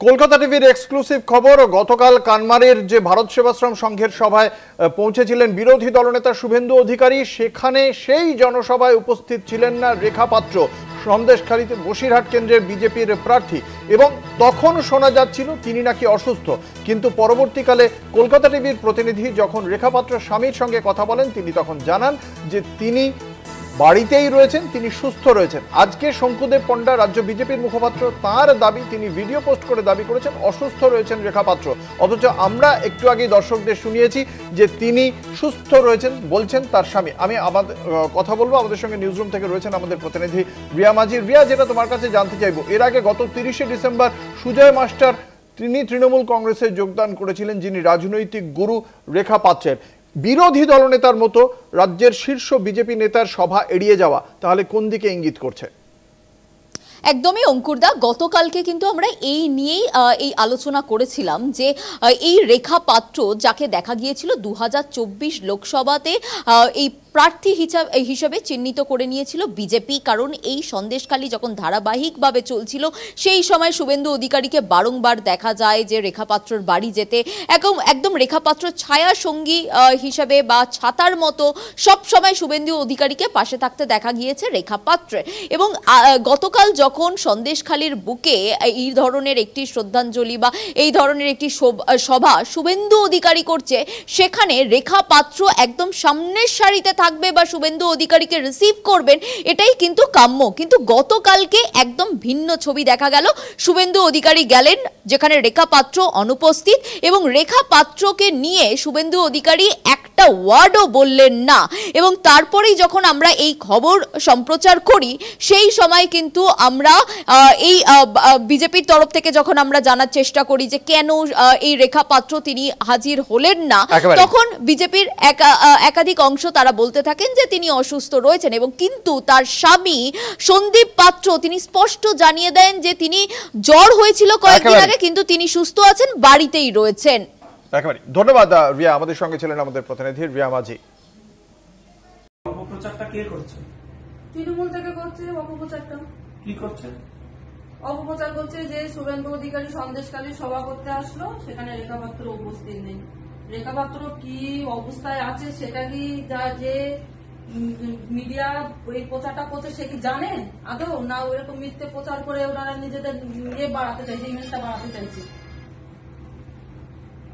কলকাতা টিভির এক্সক্লুসিভ খবর, গতকাল কানমারের যে ভারত সেবাশ্রম সংঘের সভায় পৌঁছেছিলেন বিরোধী দলনেতা শুভেন্দু অধিকারী, সেখানে সেই জনসভায় উপস্থিত ছিলেন না রেখা পাত্র, সন্দেশখালীতে বসিরহাট কেন্দ্রের বিজেপির প্রার্থী, এবং তখন শোনা যাচ্ছিল তিনি নাকি অসুস্থ। কিন্তু পরবর্তীকালে কলকাতা টিভির প্রতিনিধি যখন রেখা পাত্রের স্বামীর সঙ্গে কথা বলেন, তিনি তখন জানান যে তিনি বাড়িতেই রয়েছেন, তিনি সুস্থ রয়েছেন। আজকে শঙ্কুদেব পণ্ডা রাজ্য বিজেপির মুখপাত্র, তার দাবি, তিনি ভিডিও পোস্ট করে দাবি করেছেন অসুস্থ রয়েছেন রেখা পাত্র, অথচ আমরা একটু আগেই দর্শকদের শুনিয়েছি যে তিনি সুস্থ রয়েছেন, বলছেন তার স্বামী। আমি আমাদের কথা বলবো, আমাদের সঙ্গে নিউজরুম থেকে রয়েছেন আমাদের প্রতিনিধি রিয়া মাঝি। রিয়া, যেটা তোমার কাছে জানতে চাইবো, এর আগে গত 30শে ডিসেম্বর সুজয় মাস্টার তিনি তৃণমূল কংগ্রেসে যোগদান করেছিলেন, যিনি রাজনৈতিক গুরু রেখা পাত্রের। বিরোধী দলনেতার মতো রাজ্যের শীর্ষ বিজেপি নেতার সভা এড়িয়ে যাওয়া তাহলে কোন দিকে ইঙ্গিত করছে? একদমই অঙ্কুরদা, গতকালকে কিন্তু আমরা এই নিয়েই এই আলোচনা করেছিলাম যে এই রেখা পাত্র, যাকে দেখা গিয়েছিল 2024 লোকসভাতে এই প্রার্থী হিসাবে চিহ্নিত করে নিয়েছিল বিজেপি, কারণ এই সন্দেশখালী যখন ধারাবাহিকভাবে চলছিল সেই সময় শুভেন্দু অধিকারীকে বারংবার দেখা যায় যে রেখা পাত্রর বাড়ি যেতে, একদম রেখা পাত্র ছায়া সঙ্গী হিসাবে বা ছাতার মতো সব সময় শুভেন্দু অধিকারীকে পাশে থাকতে দেখা গিয়েছে রেখা পাত্রের। এবং গতকাল যখন সন্দেশখালীর বুকে এই ধরনের একটি শ্রদ্ধাঞ্জলি বা এই ধরনের একটি সভা শুভেন্দু অধিকারী করছে, সেখানে রেখা পাত্র একদম সামনের সারিতে থাকবে বা শুভেন্দু অধিকারীকে রিসিভ করবেন, এটাই কিন্তু কাম্য। কিন্তু গতকালকে একদম ভিন্ন ছবি দেখা গেল। শুভেন্দু অধিকারী গেলেন যেখানে রেখা পাত্র অনুপস্থিত, এবং রেখা পাত্রকে নিয়ে শুভেন্দু অধিকারী একটা ওয়ার্ডও বললেন না। এবং তারপরেই যখন আমরা এই খবর সম্প্রচার করি, সেই সময় কিন্তু আমরা এই বিজেপির তরফ থেকে যখন আমরা জানার চেষ্টা করি যে কেন এই রেখা পাত্র তিনি হাজির হলেন না, তখন বিজেপির একাধিক অংশ তারা বলতে থাকেন যে তিনি অসুস্থ রয়েছেন। এবং কিন্তু তার স্বামী সন্দীপ পাত্র তিনি স্পষ্ট জানিয়ে দেন যে তিনি জ্বর হয়েছিল কয়েকদিন আগে, কিন্তু তিনি সুস্থ আছেন, বাড়িতেই রয়েছেন। একেবারে ধন্যবাদ রিয়া, আমাদের সঙ্গে ছিলেন আমাদের প্রতিনিধি রিয়া মাঝি। অপপ্রচারটা কে করছে? তৃণমূল থেকে করছে অপপ্রচারটা। কি করছে? অপপ্রচার করছে যে শুভেন্দু অধিকারী সন্দেশখালী সভা করতে আসলো, সেখানে রেখা পাত্র উপস্থিত নেই। রেখা পাত্র কি অবস্থায় আছে সেটা কি যে মিডিয়া এই প্রচারটা করছে সে কি জানে আদৌ, না ওরকম মিথ্যে প্রচার করে ওনারা নিজেদের ইয়ে বাড়াতে চাইছে, ইমেজটা বাড়াতে চাইছে?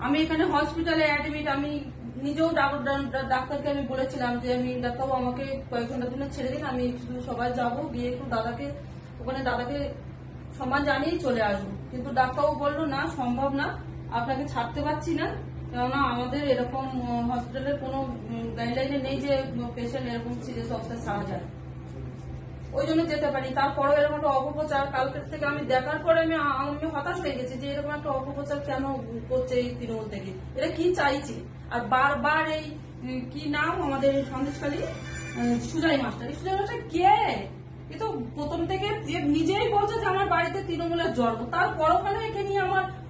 আমি এখানে হসপিটালে অ্যাডমিট, আমি নিজেও ডাক্তারকে আমি বলেছিলাম যে আমি ডাক্তারবাবু আমাকে কয়েক ঘন্টার জন্য ছেড়ে দিন, আমি শুধু সবাই যাবো, গিয়ে একটু দাদাকে সম্মান জানিয়েই চলে আসবো। কিন্তু ডাক্তারবাবু বললো না, সম্ভব না, আপনাকে ছাড়তে পারছি না, কেননা আমাদের এরকম হসপিটালের কোনো গাইডলাইনে নেই যে পেশেন্ট এরকম সিরিয়াস অবস্থায় ছাড়া যায়, ওই জন্য যেতে পারি। তারপরেও এরকম একটা অপপ্রচার কালকের থেকে আমি দেখার পরে আমি হতাশ হয়ে গেছি যে এরকম একটা অপপ্রচার কেন করছে এই তৃণমূল থেকে, এরা কি চাইছে? আর বারবার এই কি নাম আমাদের সন্দেশখালী সুজয় মাস্টার, এই সুজয় মাস্টার কে? এ তো প্রথম থেকে নিজেই বলছে যে আমার বাড়িতে তৃণমূলের জন্ম, তারপরও কেন একে নিয়ে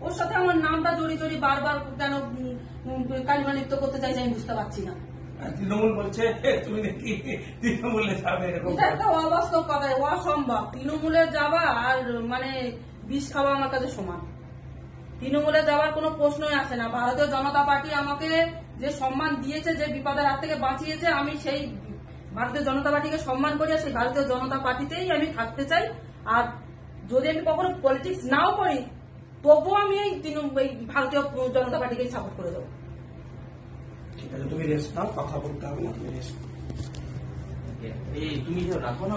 ওর সাথে আমার নামটা জড়িয়ে বারবার কেন কালিমা লিপ্ত করতে চাইছে আমি বুঝতে পারছি না। তৃণমূল বলছে তুমি নাকি তৃণমূলে যাবে, এটা একটা অবাস্তব কথা, অসম্ভব। তৃণমূলে যাওয়া আর মানে বিষ খাওয়া আমার কাছে সমান। তৃণমূলে যাওয়ার কোনো প্রশ্নই আসে না। ভারতীয় জনতা পার্টি আমাকে যে সম্মান দিয়েছে, যে বিপদের হাত থেকে বাঁচিয়েছে, আমি সেই ভারতীয় জনতা পার্টিকে সম্মান করি, আর সেই ভারতীয় জনতা পার্টিতেই আমি থাকতে চাই। আর যদি আমি কখনো পলিটিক্স নাও করি, তবুও আমি এই ভারতীয় জনতা পার্টিকেই সাপোর্ট করে দেবো। ঠিক আছে, তুমি রেস্ট নাও, কথা বলতে হবে না, তুমি রেস্ট। তুমি রাখো না।